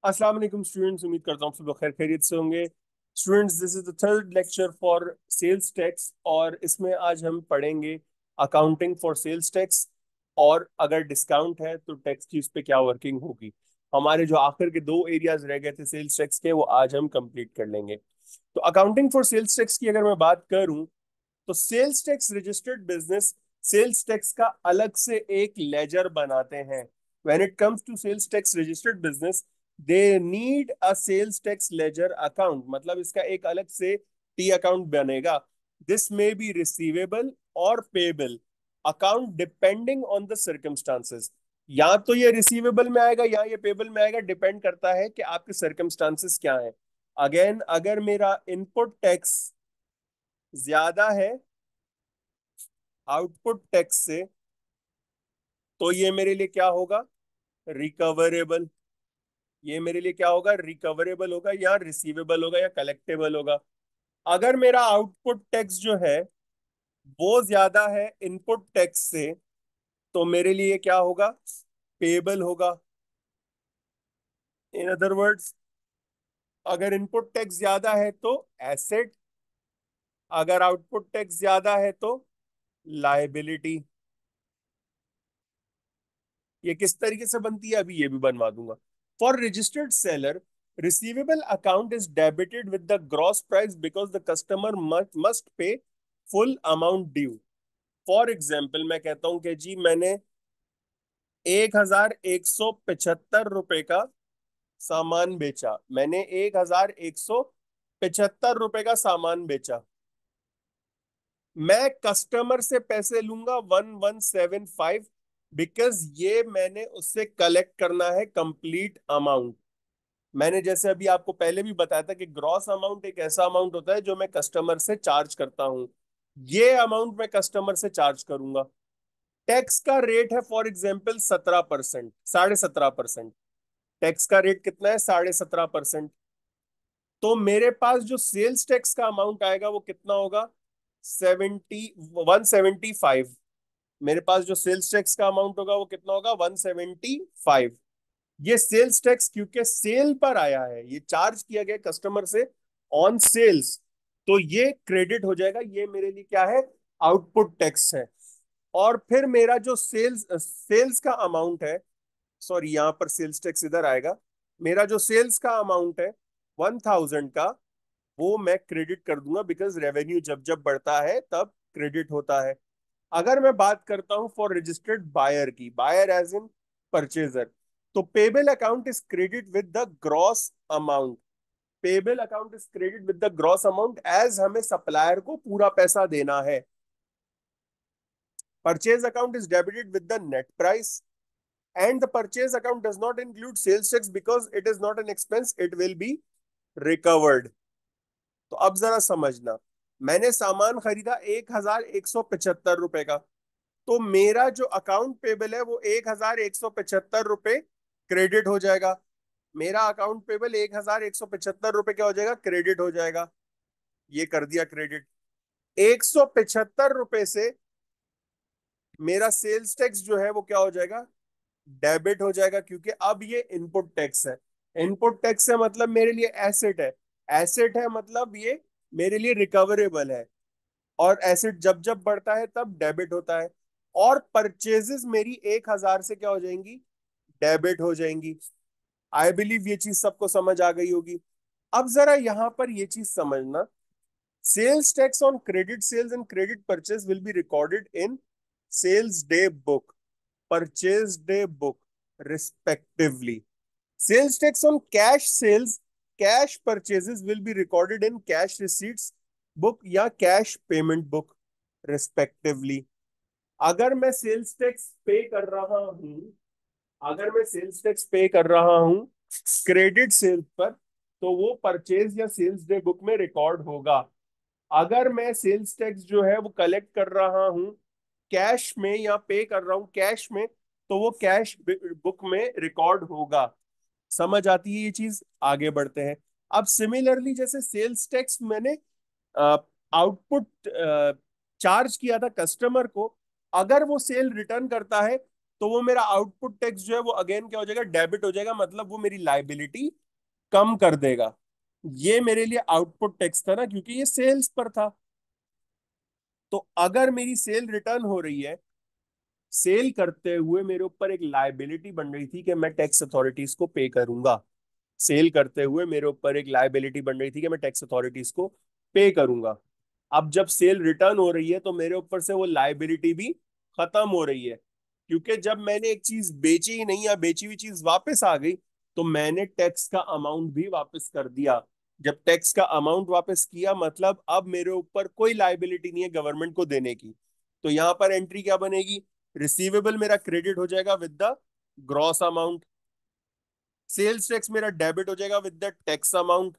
अस्सलाम वालेकुम स्टूडेंट्स, उम्मीद करता हूँ सब लोग खैर खैरियत से होंगे। Students, this is the third lecture for sales tax और इसमें आज हम पढ़ेंगे अकाउंटिंग फॉर सेल्स टैक्स। और अगर डिस्काउंट है तो टैक्स की उस पर क्या वर्किंग होगी। हमारे जो आखिर के दो एरियाज रह गए थे सेल्स टैक्स के, वो आज हम कंप्लीट कर लेंगे। तो अकाउंटिंग फॉर सेल्स टैक्स की अगर मैं बात करूं, तो sales tax registered business sales tax का अलग से एक लेजर बनाते हैं। When it comes to sales tax registered business, they need a sales tax ledger account, मतलब इसका एक अलग से टी अकाउंट बनेगा। दिस मे बी रिसीवेबल और payable account depending on the circumstances. या तो ये रिसीवेबल में आएगा या ये पेबल में आएगा, डिपेंड करता है कि आपके सर्कमस्टांसेस क्या है। अगेन, अगर मेरा इनपुट टैक्स ज्यादा है आउटपुट टैक्स से, तो ये मेरे लिए क्या होगा? रिकवरेबल। ये मेरे लिए क्या होगा? रिकवरेबल होगा या रिसीवेबल होगा या कलेक्टेबल होगा। अगर मेरा आउटपुट टैक्स जो है वो ज्यादा है इनपुट टैक्स से, तो मेरे लिए क्या होगा? पेबल होगा। इन अदर वर्ड्स, अगर इनपुट टैक्स ज्यादा है तो एसेट, अगर आउटपुट टैक्स ज्यादा है तो लायबिलिटी। ये किस तरीके से बनती है अभी ये भी बनवा दूंगा। For registered seller, receivable account is debited with the gross price because the customer must pay full amount due. For example, मैं कहता हूं कि जी मैंने 1175 रुपए का सामान बेचा। मैंने 1175 रुपए का सामान बेचा। मैं कस्टमर से पैसे लूंगा 1175, बिकॉज ये मैंने उससे कलेक्ट करना है कंप्लीट अमाउंट। मैंने जैसे अभी आपको पहले भी बताया था कि ग्रॉस अमाउंट एक ऐसा अमाउंट होता है जो मैं कस्टमर से चार्ज करता हूं। ये अमाउंट मैं कस्टमर से चार्ज करूंगा। टैक्स का रेट है फॉर एग्जाम्पल 17%, 17.5%। टैक्स का रेट कितना है? 17.5%। तो मेरे पास जो सेल्स टैक्स का अमाउंट आएगा वो कितना होगा? 175। मेरे पास जो सेल्स टैक्स का अमाउंट होगा वो कितना होगा? 175। ये सेल्स टैक्स क्योंकि सेल पर आया है, ये चार्ज किया गया कस्टमर से ऑन सेल्स, तो ये क्रेडिट हो जाएगा। ये मेरे लिए क्या है? आउटपुट टैक्स है। और फिर मेरा जो सेल्स सेल्स का अमाउंट है, सॉरी यहाँ पर सेल्स टैक्स इधर आएगा। मेरा जो सेल्स का अमाउंट है 1000 का, वो मैं क्रेडिट कर दूंगा, बिकॉज रेवेन्यू जब जब बढ़ता है तब क्रेडिट होता है। अगर मैं बात करता हूं फॉर रजिस्टर्ड बायर की, बायर एज इन परचेजर, तो payable account is credit with the gross amount. Payable account is credit with the gross amount as हमें सप्लायर को पूरा पैसा देना है। Purchase account is debited with the net price, and the purchase account does not include sales tax because it is not an expense, it will be recovered। तो अब जरा समझना, मैंने सामान खरीदा 1175 रुपए का, तो मेरा जो अकाउंट पेबल है वो 1175 रुपए क्रेडिट हो जाएगा। मेरा अकाउंट पेबल 1175 रुपए क्या हो जाएगा? क्रेडिट हो जाएगा। ये कर दिया क्रेडिट। 175 रुपए से मेरा सेल्स टैक्स जो है वो क्या हो जाएगा? डेबिट हो जाएगा, क्योंकि अब ये इनपुट टैक्स है। इनपुट टैक्स है मतलब मेरे लिए एसेट है। एसेट है मतलब ये मेरे लिए रिकवरेबल है। और एसेट जब जब बढ़ता है तब डेबिट होता है। और परचेजेस मेरी 1000 से क्या हो जाएंगी? डेबिट हो जाएंगी। आई बिलीव ये चीज सबको समझ आ गई होगी। अब जरा यहां पर ये चीज समझना, sales tax on credit sales and credit purchase will be recorded in sales day book, purchase day book respectively. Sales tax on cash sales, cash purchases will be recorded in cash receipts book या cash payment book respectively। अगर मैं sales tax पे कर रहा हूं, अगर मैं sales tax पे कर रहा हूं क्रेडिट सेल्स पर, तो वो परचेज या सेल्स डे बुक में रिकॉर्ड होगा। अगर मैं सेल्स टैक्स जो है वो कलेक्ट कर रहा हूं कैश में या पे कर रहा हूं कैश में, तो वो कैश बुक में रिकॉर्ड होगा। समझ आती है ये चीज? आगे बढ़ते हैं। अब सिमिलरली जैसे सेल्स टैक्स मैंने आउटपुट चार्ज किया था कस्टमर को, अगर वो सेल रिटर्न करता है तो वो मेरा आउटपुट टैक्स जो है वो अगेन क्या हो जाएगा, डेबिट हो जाएगा, मतलब वो मेरी लाइबिलिटी कम कर देगा। ये मेरे लिए आउटपुट टैक्स था ना, क्योंकि ये सेल्स पर था। तो अगर मेरी सेल रिटर्न हो रही है, सेल करते हुए मेरे ऊपर एक लाइबिलिटी बन रही थी कि मैं टैक्स अथॉरिटीज को पे करूंगा। सेल करते हुए मेरे ऊपर एक लाइबिलिटी बन रही थी कि मैं टैक्स अथॉरिटीज को पे करूंगा। अब जब सेल रिटर्न हो रही है तो मेरे ऊपर से वो लाइबिलिटी भी खत्म हो रही है, क्योंकि जब मैंने एक चीज बेची ही नहीं या बेची हुई चीज वापस आ गई, तो मैंने टैक्स का अमाउंट भी वापस कर दिया। जब टैक्स का अमाउंट वापस किया, मतलब अब मेरे ऊपर कोई लाइबिलिटी नहीं है गवर्नमेंट को देने की। तो यहां पर एंट्री क्या बनेगी, रिसीवेबल मेरा क्रेडिट हो जाएगा with the gross amount, sales tax मेरा डेबिट हो जाएगा विद द टैक्स अमाउंट,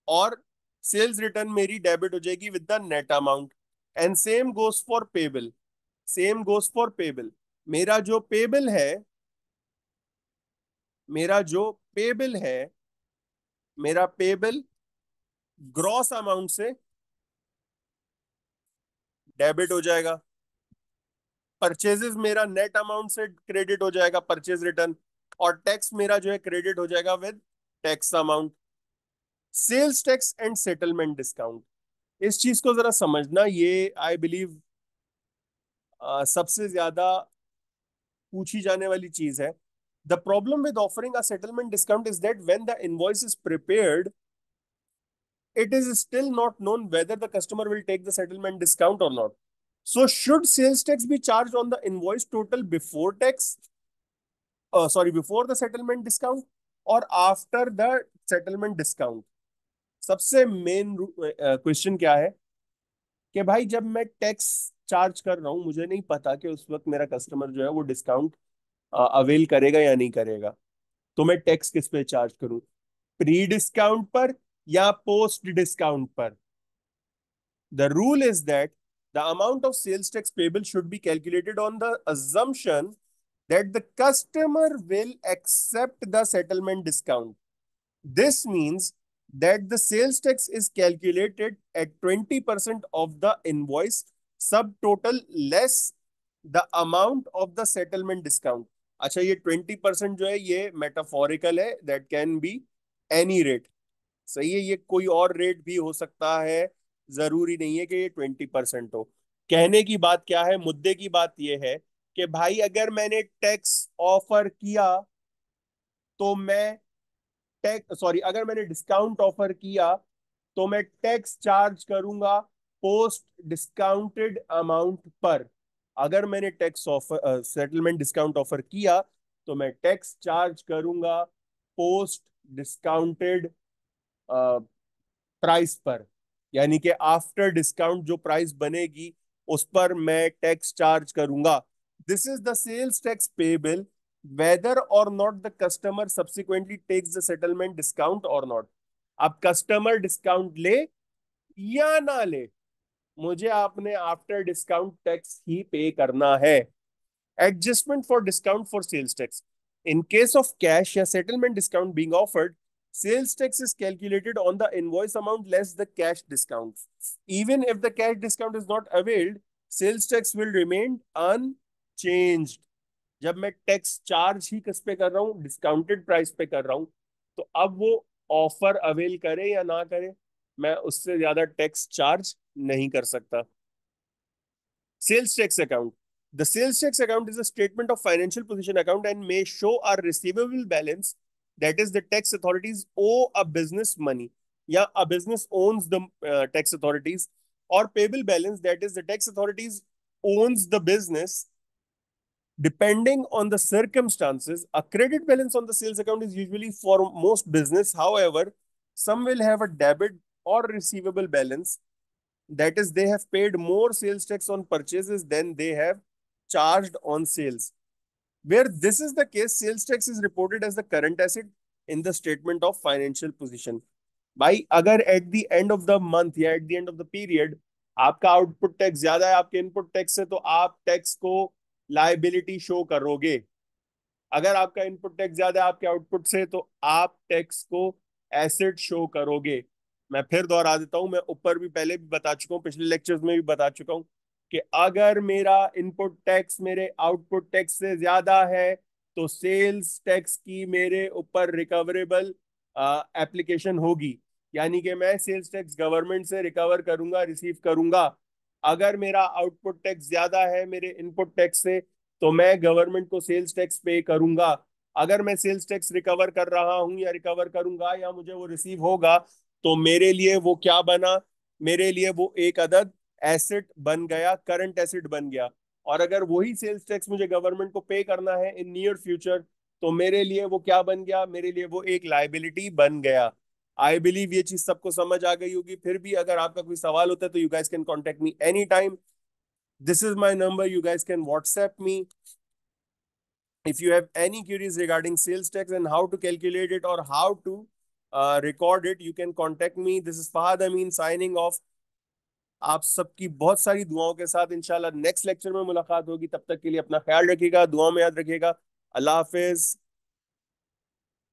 और सेल्स रिटर्न मेरी डेबिट हो जाएगी with the net amount. And same goes for payable, same goes for payable. मेरा जो पेबल है, मेरा जो पेबल है, मेरा पेबल ग्रॉस अमाउंट से डेबिट हो जाएगा। परचेजेस मेरा नेट अमाउंट से क्रेडिट हो जाएगा, परचेज रिटर्न। और टैक्स मेरा जो है क्रेडिट हो जाएगा with tax amount. Sales tax and settlement discount, इस चीज को जरा समझना, ये आई बिलीव सबसे ज्यादा पूछी जाने वाली चीज है। The problem with offering a settlement discount is that when the invoice is prepared, it is still not known whether the customer will take the settlement discount or not. So should sales tax be charged on the invoice total before tax, before the settlement discount, or after the settlement discount? सबसे main question क्या है कि भाई जब मैं tax charge कर रहा हूं, मुझे नहीं पता कि उस वक्त मेरा कस्टमर जो है वो डिस्काउंट अवेल करेगा या नहीं करेगा। तो मैं टैक्स किस पे चार्ज करूं, प्री डिस्काउंट पर या पोस्ट डिस्काउंट पर? The rule is that the amount of sales tax payable should be calculated on the assumption that the customer will accept the settlement discount. This means that the sales tax is calculated at 20% of the invoice subtotal less the amount of the settlement discount. अच्छा, ये 20% जो है ये metaphorical है, that can be any rate. सही है, ये कोई और रेट भी हो सकता है, जरूरी नहीं है कि ये 20% हो। कहने की बात क्या है, मुद्दे की बात ये है कि भाई अगर मैंने टैक्स ऑफर किया तो मैं टैक्स सॉरी अगर मैंने डिस्काउंट ऑफर किया तो मैं टैक्स चार्ज करूंगा पोस्ट डिस्काउंटेड अमाउंट पर। अगर मैंने tax offer settlement discount offer किया तो मैं टैक्स चार्ज करूंगा पोस्ट डिस्काउंटेड प्राइस पर, यानी कि आफ्टर डिस्काउंट जो प्राइस बनेगी उस पर मैं टैक्स चार्ज करूंगा। This is the sales tax payable whether और not the customer subsequently takes the settlement discount और नॉट। अब कस्टमर डिस्काउंट ले या ना ले, मुझे आपने आफ्टर डिस्काउंट टैक्स ही पे करना है। Adjustment for discount for sales tax. In case of cash या settlement discount being offered, sales tax is calculated on the invoice amount less the cash discount. Even if the cash discount is not availed, sales tax will remain unchanged. जब मैं tax charge ही किस पे कर रहा हूँ, discounted price पे कर रहा हूँ, तो अब वो ऑफर अवेल करे या ना करे, मैं उससे ज्यादा टैक्स चार्ज नहीं कर सकता। Sales tax account. The sales tax account is a statement of financial position account and may show a receivable balance, that is the tax authorities owe a business money. Yeah, a business owns the tax authorities, or payable balance, that is the tax authorities owns the business. Depending on the circumstances, a credit balance on the sales account is usually for most business. However, some will have a debit or receivable balance, that is they have paid more sales tax on purchases than they have charged on sales. Where this is the case, sales tax is reported as the current asset in the statement of financial position. भाई अगर at the end of the month या at the end of the period आपका output tax ज्यादा है आपके input tax से, तो आप टैक्स को लाइबिलिटी शो करोगे। अगर आपका इनपुट टैक्स ज्यादा है आपके आउटपुट से, तो आप टैक्स को एसेट शो करोगे। मैं फिर दोहरा देता हूं, मैं ऊपर भी पहले भी बता चुका हूं, पिछले लेक्चर्स में भी बता चुका हूं। कि अगर मेरा इनपुट टैक्स मेरे आउटपुट टैक्स से ज्यादा है तो सेल्स टैक्स की मेरे ऊपर रिकवरेबल एप्लीकेशन होगी, यानी कि मैं सेल्स टैक्स गवर्नमेंट से रिकवर करूंगा, रिसीव करूंगा। अगर मेरा आउटपुट टैक्स ज्यादा है मेरे इनपुट टैक्स से तो मैं गवर्नमेंट को सेल्स टैक्स पे करूंगा। अगर मैं सेल्स टैक्स रिकवर कर रहा हूं या रिकवर करूंगा या मुझे वो रिसीव होगा, तो मेरे लिए वो क्या बना, मेरे लिए वो एक अदद एसेट बन गया, करंट एसेट बन गया। और अगर वही सेल्स टैक्स मुझे गवर्नमेंट को पे करना है इन नियर फ्यूचर, तो मेरे लिए वो क्या बन गया, मेरे लिए वो एक लाइबिलिटी बन गया। आई बिलीव ये चीज सबको समझ आ गई होगी। फिर भी अगर आपका कोई सवाल होता है तो you guys can contact me any time. This is my number, you guys can WhatsApp me if you have any queries regarding sales tax and how to calculate it or how to record it. You can contact me. This is Fahad Amin signing off. आप सबकी बहुत सारी दुआओं के साथ इंशाल्लाह next lecture में मुलाकात होगी। तब तक के लिए अपना ख्याल रखिएगा, दुआ में याद रखिएगा। अल्लाह हाफिज।